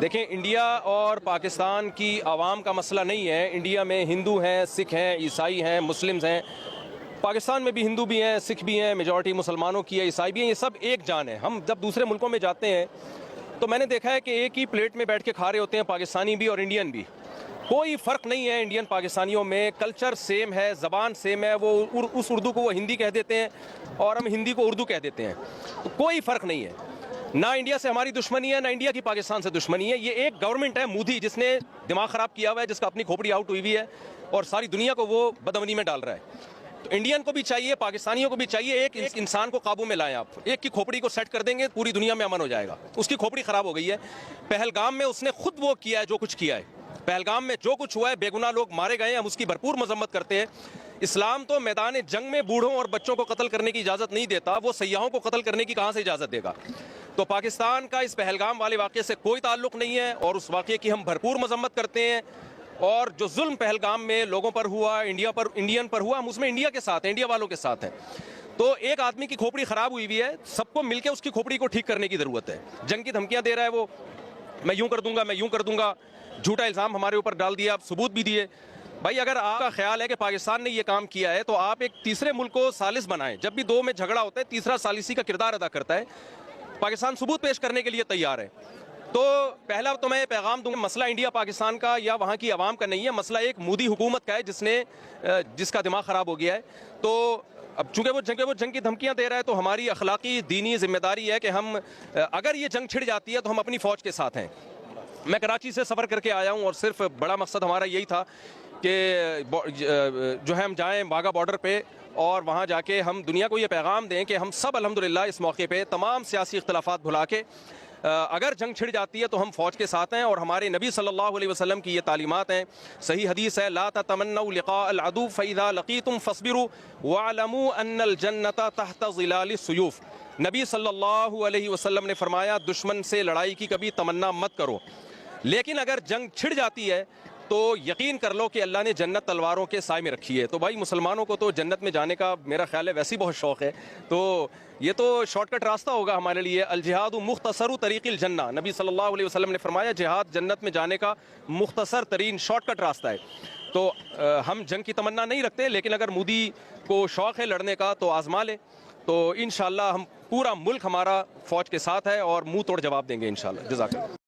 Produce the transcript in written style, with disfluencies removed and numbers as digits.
دیکھیں، انڈیا اور پاکستان کی عوام کا مسئلہ نہیں ہے۔ انڈیا میں ہندو ہیں، سکھ ہیں، عیسائی ہیں، مسلمز ہیں۔ پاکستان میں بھی ہندو بھی ہیں، سکھ بھی ہیں، میجورٹی مسلمانوں کی ہے، عیسائی بھی ہیں، یہ سب ایک جان ہے۔ ہم جب دوسرے ملکوں میں جاتے ہیں تو میں نے دیکھا ہے کہ ایک ہی پلیٹ میں بیٹھ کے کھا رہے ہوتے ہیں، پاکستانی بھی اور انڈین بھی۔ کوئی فرق نہیں ہے انڈین پاکستانیوں میں، کلچر سیم ہے، زبان سیم ہے۔ وہ اس اردو کو وہ ہندی کہہ دیتے ہیں اور ہم ہندی کو اردو کہہ دیتے ہیں، تو کوئی فرق نہیں ہے۔ نہ انڈیا سے ہماری دشمنی ہے، نہ انڈیا کی پاکستان سے دشمنی ہے۔ یہ ایک گورنمنٹ ہے مودی، جس نے دماغ خراب کیا ہوا ہے، جس کا اپنی کھوپڑی آؤٹ ہوئی ہوئی ہے اور ساری دنیا کو وہ بدامنی میں ڈال رہا ہے۔ تو انڈین کو بھی چاہیے، پاکستانیوں کو بھی چاہیے، ایک انسان کو قابو میں لائیں آپ۔ ایک کی کھوپڑی کو سیٹ کر دیں گے، پوری دنیا میں امن ہو جائے گا۔ اس کی کھوپڑی خراب ہو گئی ہے۔ پہلگام میں اس نے خود وہ کیا ہے جو کچھ کیا ہے۔ پہلگام میں جو کچھ ہوا ہے، بے گناہ لوگ مارے گئے ہیں، ہم اس کی بھرپور مذمت کرتے ہیں۔ اسلام تو میدان جنگ میں بوڑھوں اور بچوں کو قتل کرنے کی اجازت نہیں دیتا، وہ سیاحوں کو قتل کرنے کی کہاں سے اجازت دے گا؟ تو پاکستان کا اس پہلگام والے واقعے سے کوئی تعلق نہیں ہے اور اس واقعے کی ہم بھرپور مذمت کرتے ہیں۔ اور جو ظلم پہلگام میں لوگوں پر ہوا، انڈین پر ہوا، ہم اس میں انڈیا کے ساتھ ہیں، انڈیا والوں کے ساتھ ہیں۔ تو ایک آدمی کی کھوپڑی خراب ہوئی ہوئی ہے، سب کو مل کے اس کی کھوپڑی کو ٹھیک کرنے کی ضرورت ہے۔ جنگ کی دھمکیاں دے رہا ہے وہ، میں یوں کر دوں گا، میں یوں کر دوں گا، جھوٹا الزام ہمارے اوپر ڈال دیا، ثبوت بھی دیے۔ بھائی اگر آپ کا خیال ہے کہ پاکستان نے یہ کام کیا ہے تو آپ ایک تیسرے ملک کو ثالث بنائیں۔ جب بھی دو میں جھگڑا ہوتا ہے، تیسرا ثالثی کا کردار ادا کرتا ہے۔ پاکستان ثبوت پیش کرنے کے لیے تیار ہے۔ تو پہلا تو میں پیغام دوں گا، مسئلہ انڈیا پاکستان کا یا وہاں کی عوام کا نہیں ہے، مسئلہ ایک مودی حکومت کا ہے جس کا دماغ خراب ہو گیا ہے۔ تو اب چونکہ وہ جنگ کی دھمکیاں دے رہا ہے، تو ہماری اخلاقی دینی ذمہ داری ہے کہ ہم، اگر یہ جنگ چھڑ جاتی ہے تو ہم اپنی فوج کے ساتھ ہیں۔ میں کراچی سے سفر کر کے آیا ہوں اور صرف بڑا مقصد ہمارا یہی تھا کہ جو ہے ہم جائیں واگا بارڈر پہ اور وہاں جا کے ہم دنیا کو یہ پیغام دیں کہ ہم سب الحمدللہ اس موقع پہ تمام سیاسی اختلافات بھلا کے، اگر جنگ چھڑ جاتی ہے تو ہم فوج کے ساتھ ہیں، اور ہمارے نبی صلی اللہ علیہ وسلم کی یہ تعلیمات ہیں۔ صحیح حدیث ہے، لا تتمنوا لقاء العدو فاذا لقيتم فاصبروا واعلموا ان الجنة تحت ظلال السيوف۔ نبی صلی اللہ علیہ وسلم نے فرمایا، دشمن سے لڑائی کی کبھی تمنا مت کرو، لیکن اگر جنگ چھڑ جاتی ہے تو یقین کر لو کہ اللہ نے جنت تلواروں کے سائے میں رکھی ہے۔ تو بھائی مسلمانوں کو تو جنت میں جانے کا میرا خیال ہے ویسے ہی بہت شوق ہے، تو یہ تو شارٹ کٹ راستہ ہوگا ہمارے لیے۔ الجہاد مختصر طریق الجنہ، نبی صلی اللہ علیہ وسلم نے فرمایا جہاد جنت میں جانے کا مختصر ترین شارٹ کٹ راستہ ہے۔ تو ہم جنگ کی تمنا نہیں رکھتے، لیکن اگر مودی کو شوق ہے لڑنے کا تو آزما لے، تو انشاءاللہ ہم پورا ملک ہمارا فوج کے ساتھ ہے اور منہ توڑ جواب دیں گے انشاءاللہ۔ جزاک اللہ۔